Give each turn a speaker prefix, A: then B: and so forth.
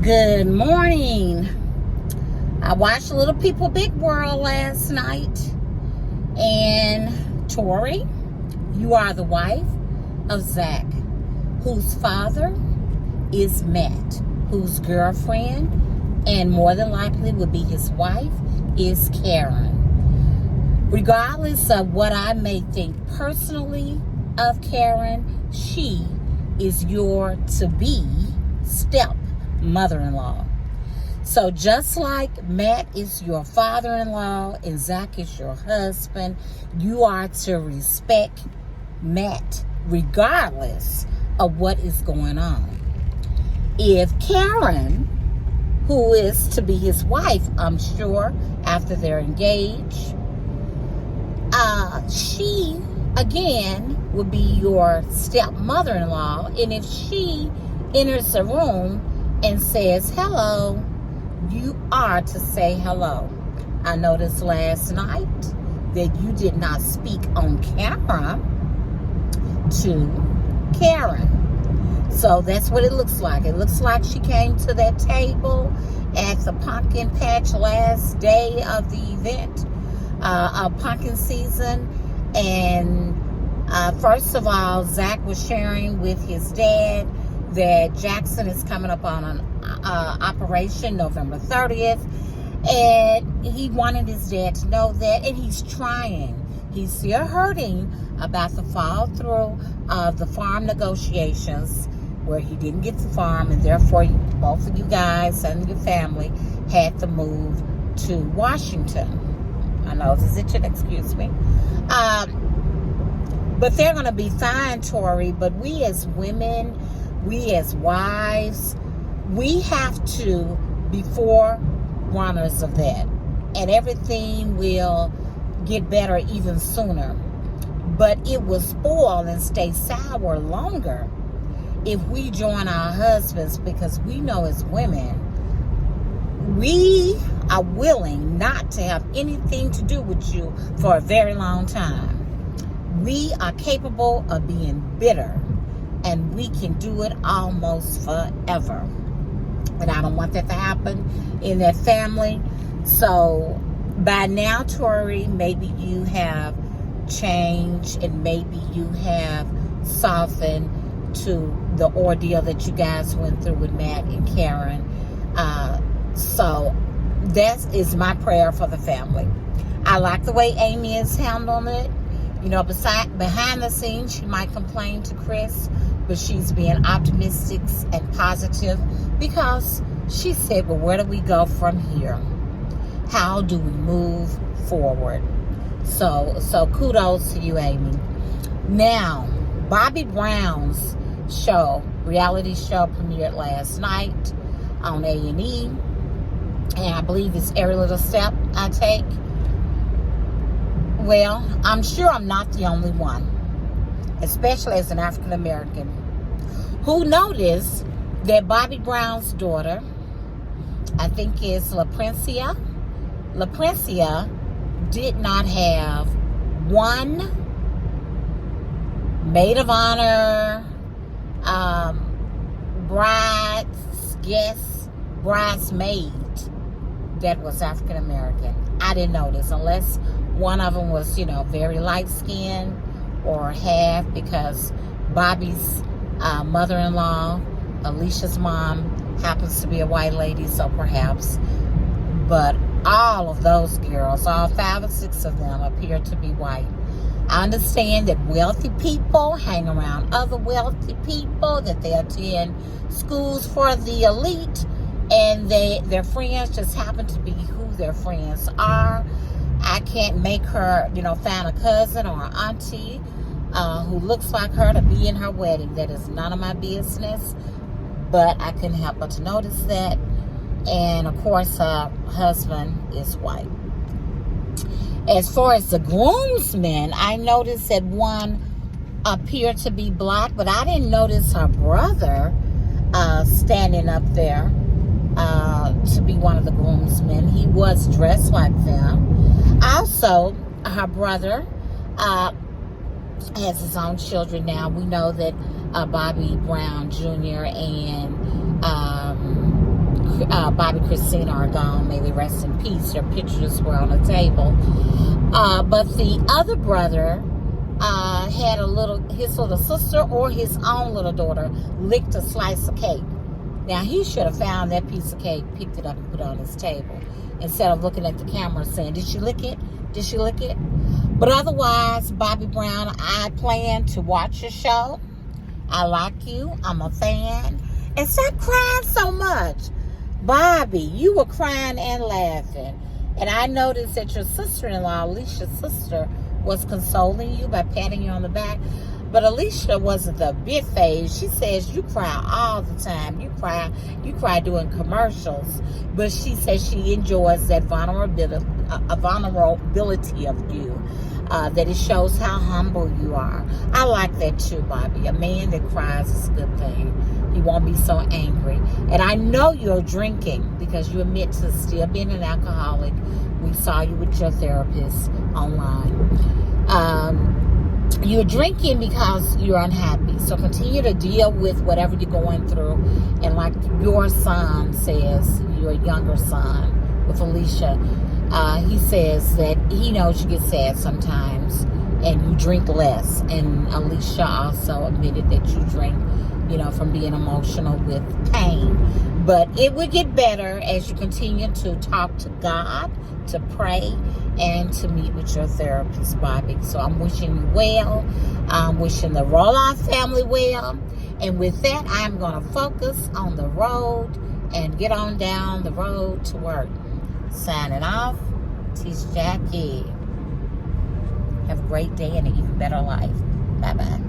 A: Good morning. I watched Little People Big World last night. And Tori, you are the wife of Zach, whose father is Matt, whose girlfriend, and more than likely would be his wife, is Karen. Regardless of what I may think personally of Karen, she is your to-be step-mother-in-law. So just like Matt is your father-in-law and Zach is your husband, you are to respect Matt regardless of what is going on. If Karen, who is to be his wife, I'm sure, after they're engaged, she, again, would be your stepmother-in-law. And if she enters the room and says hello, you are to say hello. I noticed last night that you did not speak on camera to Karen. So that's what it looks like. It looks like she came to that table at the pumpkin patch last day of the event, of pumpkin season. And first of all, Zach was sharing with his dad that Jackson is coming up on an operation November 30th. And he wanted his dad to know that. And he's trying. He's still hurting about the fall through of the farm negotiations, where he didn't get the farm, and therefore both of you guys and your family had to move to Washington. I know this is itching, excuse me. But they're going to be fine, Tori. But we as women, we as wives, we have to be forerunners of that. And everything will get better even sooner. But it will spoil and stay sour longer if we join our husbands, because we know as women, we are willing not to have anything to do with you for a very long time. We are capable of being bitter, and we can do it almost forever. And I don't want that to happen in that family. So by now, Tori, maybe you have changed and maybe you have softened to the ordeal that you guys went through with Matt and Karen. So that is my prayer for the family. I like the way Amy is handling it. You know, behind the scenes, she might complain to Chris, but she's being optimistic and positive, because she said, well, where do we go from here? How do we move forward? So kudos to you, Amy. Now, Bobby Brown's reality show premiered last night on A&E, and I believe it's Every Little Step I Take. Well, I'm sure I'm not the only one, especially as an African American, who noticed that Bobby Brown's daughter, I think it's LaPrincia, did not have one maid of honor, bridesmaid that was African American. I didn't notice, unless one of them was, very light skinned or half, because Bobby's mother-in-law, Alicia's mom, happens to be a white lady, so perhaps. But all of those girls, all 5 or 6 of them, appear to be white. I understand that wealthy people hang around other wealthy people, that they attend schools for the elite, and their friends just happen to be who their friends are. I can't make her, find a cousin or an auntie who looks like her to be in her wedding. That is none of my business. But I couldn't help but to notice that. And of course, her husband is white. As far as the groomsmen, I noticed that one appeared to be black, but I didn't notice her brother standing up there to be one of the groomsmen. He was dressed like them. Also, her brother has his own children now. We know that Bobby Brown Jr. and Bobby and Christina are gone. May they rest in peace. Their pictures were on the table. But the other brother had his little sister or his own little daughter licked a slice of cake. Now, he should have found that piece of cake, picked it up, and put it on his table, instead of looking at the camera saying, did she lick it? Did she lick it? But otherwise, Bobby Brown, I plan to watch your show. I like you. I'm a fan. And stop crying so much. Bobby, you were crying and laughing. And I noticed that your sister-in-law, Alicia's sister, was consoling you by patting you on the back. But Alicia wasn't the big phase. She says you cry all the time. You cry doing commercials. But she says she enjoys that vulnerability of you. That it shows how humble you are. I like that too, Bobby. A man that cries is a good thing. He won't be so angry. And I know you're drinking because you admit to still being an alcoholic. We saw you with your therapist online. You're drinking because you're unhappy. So continue to deal with whatever you're going through. And like your son says, your younger son with Alicia, he says that he knows you get sad sometimes and you drink less. And Alicia also admitted that you drink, from being emotional with pain. But it will get better as you continue to talk to God, to pray, and to meet with your therapist, Bobby. So I'm wishing you well. I'm wishing the Roloff family well. And with that, I'm going to focus on the road and get on down the road to work. Signing off, Teach Jackie. Have a great day and an even better life. Bye-bye.